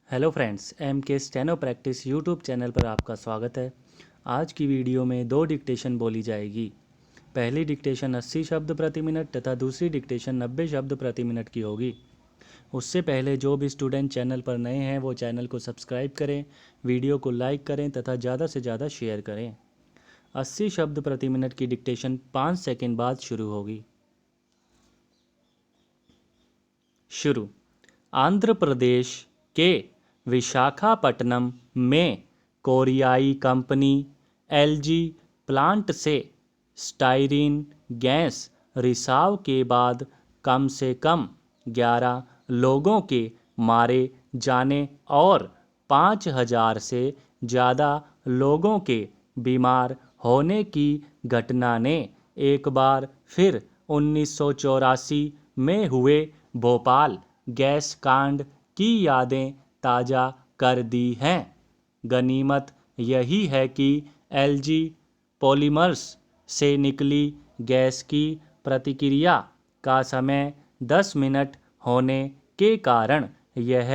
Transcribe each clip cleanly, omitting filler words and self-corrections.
Hello friends, M के steno practice YouTube channel पर आपका स्वागत है। आज की वीडियो में दो डिक्टेशन बोली जाएगी। पहली डिक्टेशन 80 शब्द प्रति मिनट तथा दूसरी डिक्टेशन 90 शब्द प्रति मिनट की होगी। उससे पहले जो भी स्टूडेंट चैनल पर नए हैं वो चैनल को सब्सक्राइब करें, वीडियो को लाइक करें तथा ज़्यादा से ज़्यादा शेयर करें। 80 शब्द प्रति मिनट की डिक्टेशन 5 सेकेंड बाद शुरू होगी। शुरू। आंध्र प्रदेश के विशाखापट्टनम में कोरियाई कंपनी एलजी प्लांट से स्टाइरीन गैस रिसाव के बाद कम से कम 11 लोगों के मारे जाने और 5,000 से ज़्यादा लोगों के बीमार होने की घटना ने एक बार फिर 1984 में हुए भोपाल गैस कांड की यादें ताज़ा कर दी हैं। गनीमत यही है कि एलजी पॉलीमर्स से निकली गैस की प्रतिक्रिया का समय 10 मिनट होने के कारण यह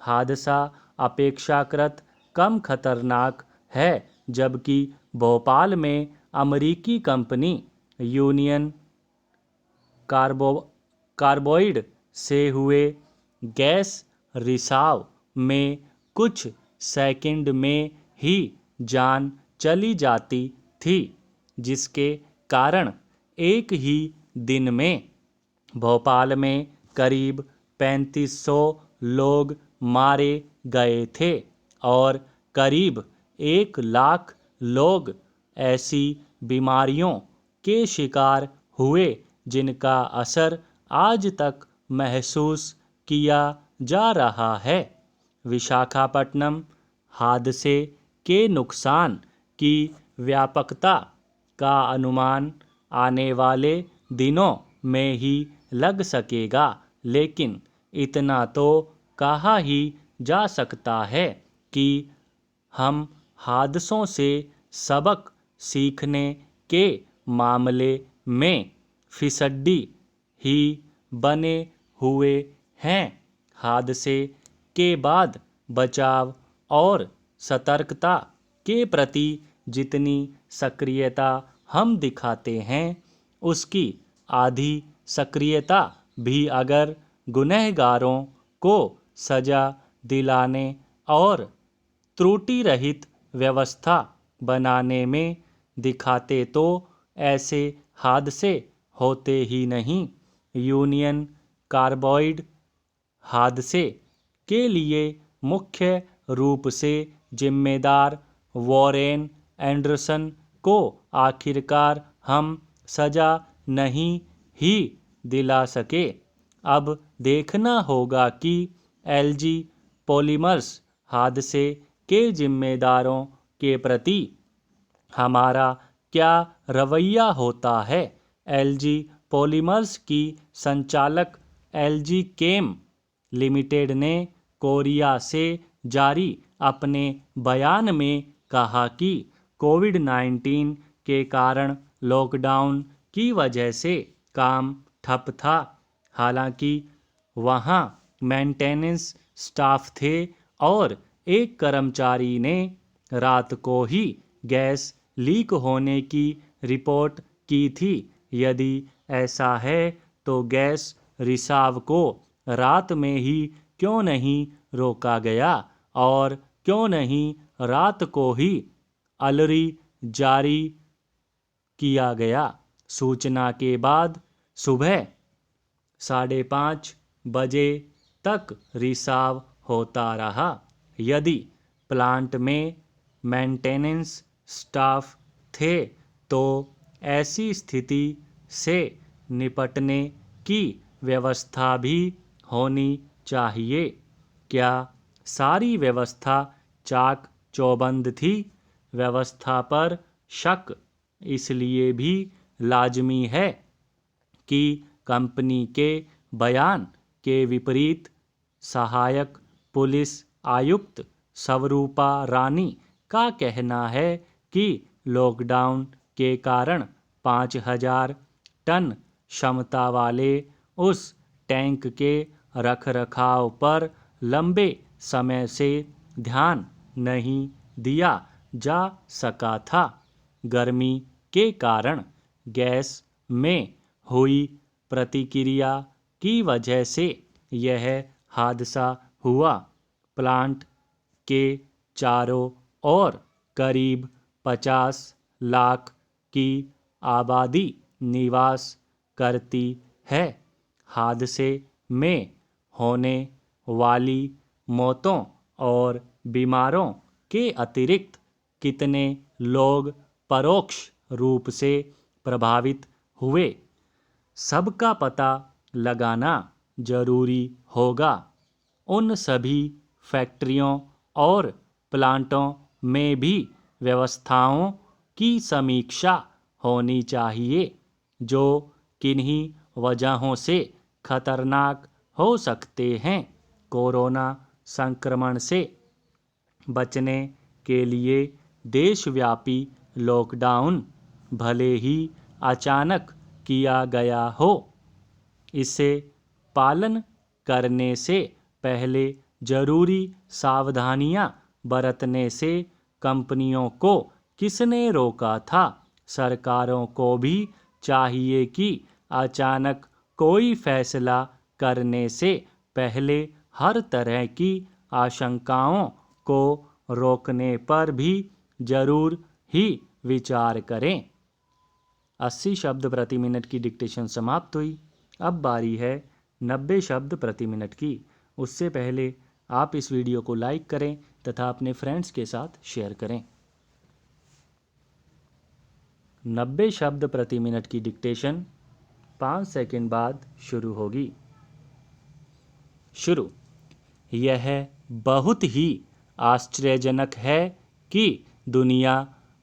हादसा अपेक्षाकृत कम खतरनाक है, जबकि भोपाल में अमेरिकी कंपनी यूनियन कार्बाइड से हुए गैस रिसाव में कुछ सेकंड में ही जान चली जाती थी, जिसके कारण एक ही दिन में भोपाल में करीब 3500 लोग मारे गए थे और करीब 1 लाख लोग ऐसी बीमारियों के शिकार हुए जिनका असर आज तक महसूस किया जा रहा है। विशाखापट्टनम हादसे के नुकसान की व्यापकता का अनुमान आने वाले दिनों में ही लग सकेगा, लेकिन इतना तो कहा ही जा सकता है कि हम हादसों से सबक सीखने के मामले में फिसड्डी ही बने हुए हैं। हादसे के बाद बचाव और सतर्कता के प्रति जितनी सक्रियता हम दिखाते हैं, उसकी आधी सक्रियता भी अगर गुनहगारों को सजा दिलाने और त्रुटि रहित व्यवस्था बनाने में दिखाते तो ऐसे हादसे होते ही नहीं। यूनियन कार्बाइड हादसे के लिए मुख्य रूप से जिम्मेदार वॉरेन एंडरसन को आखिरकार हम सजा नहीं ही दिला सके। अब देखना होगा कि एलजी पॉलीमर्स हादसे के जिम्मेदारों के प्रति हमारा क्या रवैया होता है। एलजी पॉलीमर्स की संचालक एलजी केम लिमिटेड ने कोरिया से जारी अपने बयान में कहा कि कोविड-19 के कारण लॉकडाउन की वजह से काम ठप था। हालांकि वहां मेंटेनेंस स्टाफ थे और एक कर्मचारी ने रात को ही गैस लीक होने की रिपोर्ट की थी। यदि ऐसा है तो गैस रिसाव को रात में ही क्यों नहीं रोका गया और क्यों नहीं रात को ही अलर्ट जारी किया गया। सूचना के बाद सुबह 5:30 बजे तक रिसाव होता रहा। यदि प्लांट में मेंटेनेंस स्टाफ थे तो ऐसी स्थिति से निपटने की व्यवस्था भी होनी चाहिए। क्या सारी व्यवस्था चाक चौबंद थी? व्यवस्था पर शक इसलिए भी लाजमी है कि कंपनी के बयान के विपरीत सहायक पुलिस आयुक्त स्वरूपा रानी का कहना है कि लॉकडाउन के कारण 5,000 टन क्षमता वाले उस टैंक के रखरखाव पर लंबे समय से ध्यान नहीं दिया जा सका था। गर्मी के कारण गैस में हुई प्रतिक्रिया की वजह से यह हादसा हुआ। प्लांट के चारों ओर करीब 50 लाख की आबादी निवास करती है। हादसे में होने वाली मौतों और बीमारों के अतिरिक्त कितने लोग परोक्ष रूप से प्रभावित हुए, सबका पता लगाना जरूरी होगा। उन सभी फैक्ट्रियों और प्लांटों में भी व्यवस्थाओं की समीक्षा होनी चाहिए जो किन्हीं वजहों से खतरनाक हो सकते हैं। कोरोना संक्रमण से बचने के लिए देशव्यापी लॉकडाउन भले ही अचानक किया गया हो, इसे पालन करने से पहले जरूरी सावधानियां बरतने से कंपनियों को किसने रोका था? सरकारों को भी चाहिए कि अचानक कोई फैसला करने से पहले हर तरह की आशंकाओं को रोकने पर भी जरूर ही विचार करें। 80 शब्द प्रति मिनट की डिक्टेशन समाप्त हुई। अब बारी है 90 शब्द प्रति मिनट की। उससे पहले आप इस वीडियो को लाइक करें तथा अपने फ्रेंड्स के साथ शेयर करें। 90 शब्द प्रति मिनट की डिक्टेशन 5 सेकंड बाद शुरू होगी। शुरू। यह बहुत ही आश्चर्यजनक है कि दुनिया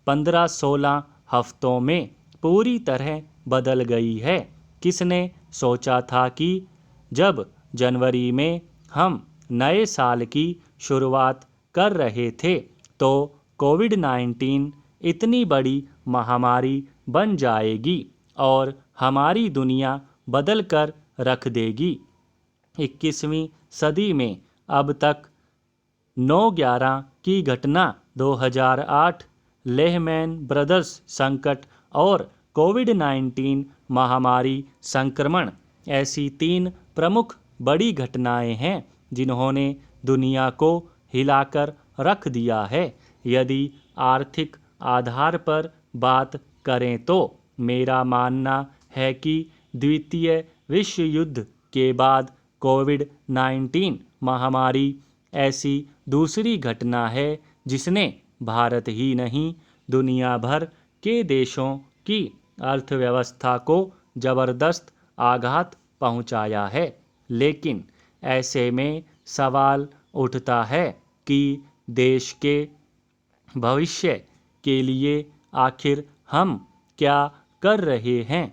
15-16 हफ्तों में पूरी तरह बदल गई है। किसने सोचा था कि जब जनवरी में हम नए साल की शुरुआत कर रहे थे तो कोविड-19 इतनी बड़ी महामारी बन जाएगी और हमारी दुनिया बदल कर रख देगी। 21वीं सदी में अब तक 9/11 की घटना, 2008 लेहमैन ब्रदर्स संकट और कोविड-19 महामारी संक्रमण ऐसी 3 प्रमुख बड़ी घटनाएं हैं जिन्होंने दुनिया को हिलाकर रख दिया है। यदि आर्थिक आधार पर बात करें तो मेरा मानना है कि द्वितीय विश्व युद्ध के बाद कोविड-19 महामारी ऐसी दूसरी घटना है जिसने भारत ही नहीं दुनिया भर के देशों की अर्थव्यवस्था को जबरदस्त आघात पहुंचाया है। लेकिन ऐसे में सवाल उठता है कि देश के भविष्य के लिए आखिर हम क्या कर रहे हैं।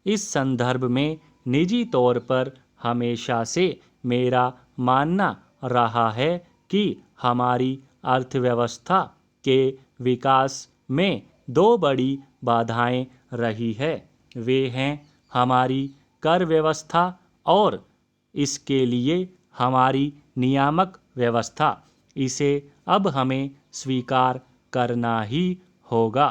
इस संदर्भ में निजी तौर पर हमेशा से मेरा मानना रहा है कि हमारी अर्थव्यवस्था के विकास में 2 बड़ी बाधाएं रही है। वे हैं हमारी कर व्यवस्था और इसके लिए हमारी नियामक व्यवस्था। इसे अब हमें स्वीकार करना ही होगा।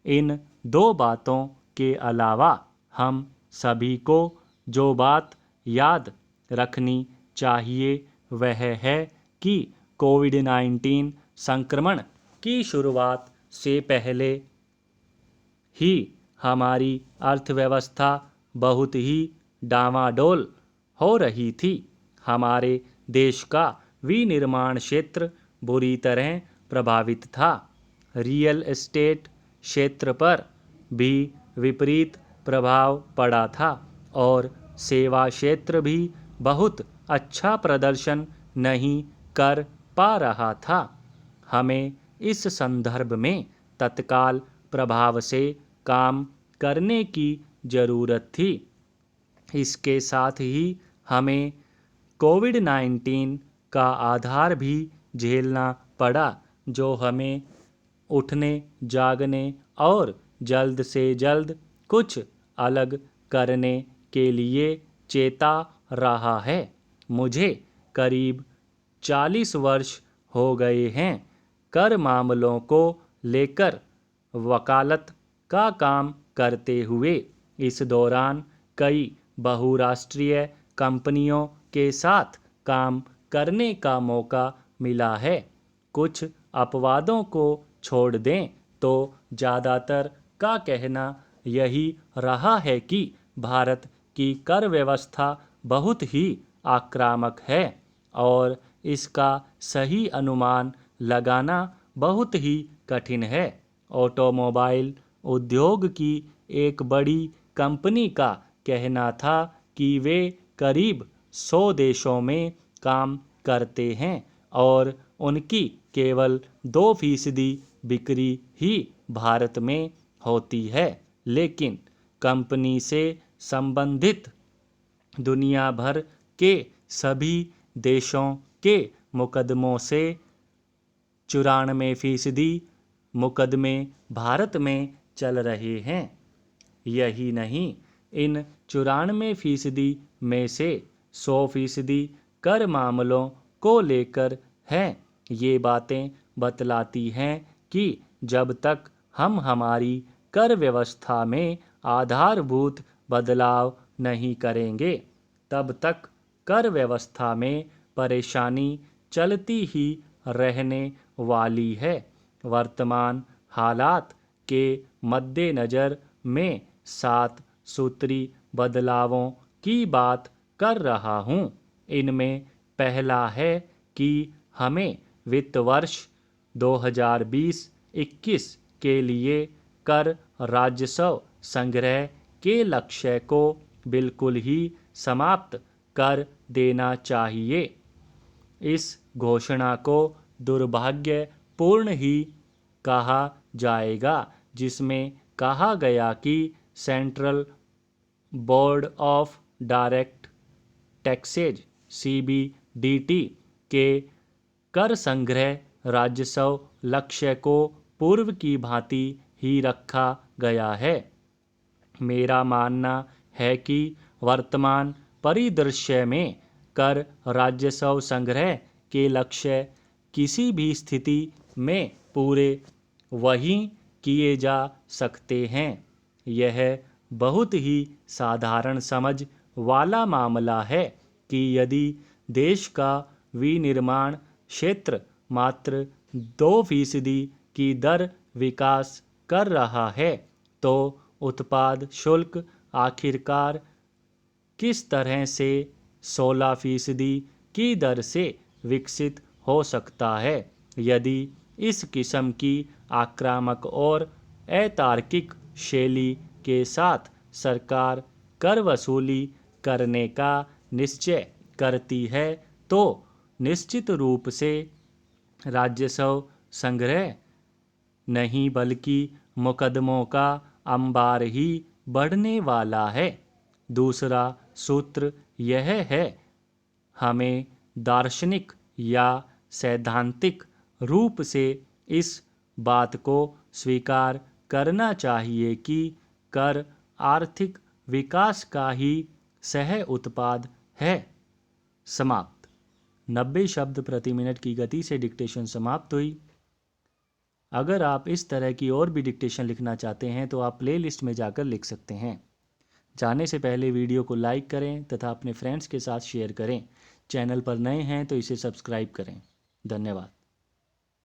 इन 2 बातों के अलावा हम सभी को जो बात याद रखनी चाहिए वह है कि कोविड-19 संक्रमण की शुरुआत से पहले ही हमारी अर्थव्यवस्था बहुत ही डामाडोल हो रही थी। हमारे देश का विनिर्माण क्षेत्र बुरी तरह प्रभावित था। रियल एस्टेट क्षेत्र पर भी विपरीत प्रभाव पड़ा था और सेवा क्षेत्र भी बहुत अच्छा प्रदर्शन नहीं कर पा रहा था। हमें इस संदर्भ में तत्काल प्रभाव से काम करने की ज़रूरत थी। इसके साथ ही हमें कोविड-19 का आधार भी झेलना पड़ा जो हमें उठने, जागने और जल्द से जल्द कुछ अलग करने के लिए चेता रहा है। मुझे करीब 40 वर्ष हो गए हैं कर मामलों को लेकर वकालत का काम करते हुए। इस दौरान कई बहुराष्ट्रीय कंपनियों के साथ काम करने का मौका मिला है। कुछ अपवादों को छोड़ दें तो ज़्यादातर का कहना यही रहा है कि भारत की कर व्यवस्था बहुत ही आक्रामक है और इसका सही अनुमान लगाना बहुत ही कठिन है। ऑटोमोबाइल उद्योग की एक बड़ी कंपनी का कहना था कि वे करीब 100 देशों में काम करते हैं और उनकी केवल 2% बिक्री ही भारत में होती है, लेकिन कंपनी से संबंधित दुनिया भर के सभी देशों के मुकदमों से 94% मुकदमे भारत में चल रहे हैं। यही नहीं, इन 94% में से 100% कर मामलों को लेकर हैं। ये बातें बतलाती हैं कि जब तक हम हमारी कर व्यवस्था में आधारभूत बदलाव नहीं करेंगे, तब तक कर व्यवस्था में परेशानी चलती ही रहने वाली है। वर्तमान हालात के मद्देनज़र मैं 7 सूत्री बदलावों की बात कर रहा हूँ। इनमें पहला है कि हमें वित्त वर्ष 2020-21 के लिए कर राजस्व संग्रह के लक्ष्य को बिल्कुल ही समाप्त कर देना चाहिए। इस घोषणा को दुर्भाग्यपूर्ण ही कहा जाएगा, जिसमें कहा गया कि central board of direct taxes (CBDT) के कर संग्रह राजस्व लक्ष्य को पूर्व की भांति ही रखा गया है। मेरा मानना है कि वर्तमान परिदृश्य में कर राजस्व संग्रह के लक्ष्य किसी भी स्थिति में पूरे वही किए जा सकते हैं। यह बहुत ही साधारण समझ वाला मामला है कि यदि देश का विनिर्माण क्षेत्र मात्र 2% की दर विकास कर रहा है, तो उत्पाद शुल्क आखिरकार किस तरह से 16% की दर से विकसित हो सकता है। यदि इस किस्म की आक्रामक और अतार्किक शैली के साथ सरकार कर वसूली करने का निश्चय करती है, तो निश्चित रूप से राजस्व संग्रह नहीं बल्कि मुकदमों का अंबार ही बढ़ने वाला है। दूसरा सूत्र यह है, हमें दार्शनिक या सैद्धांतिक रूप से इस बात को स्वीकार करना चाहिए कि कर आर्थिक विकास का ही सह उत्पाद है। समाप्त। 90 शब्द प्रति मिनट की गति से डिक्टेशन समाप्त हुई। अगर आप इस तरह की और भी डिक्टेशन लिखना चाहते हैं तो आप प्लेलिस्ट में जाकर लिख सकते हैं। जाने से पहले वीडियो को लाइक करें तथा अपने फ्रेंड्स के साथ शेयर करें। चैनल पर नए हैं तो इसे सब्सक्राइब करें। धन्यवाद।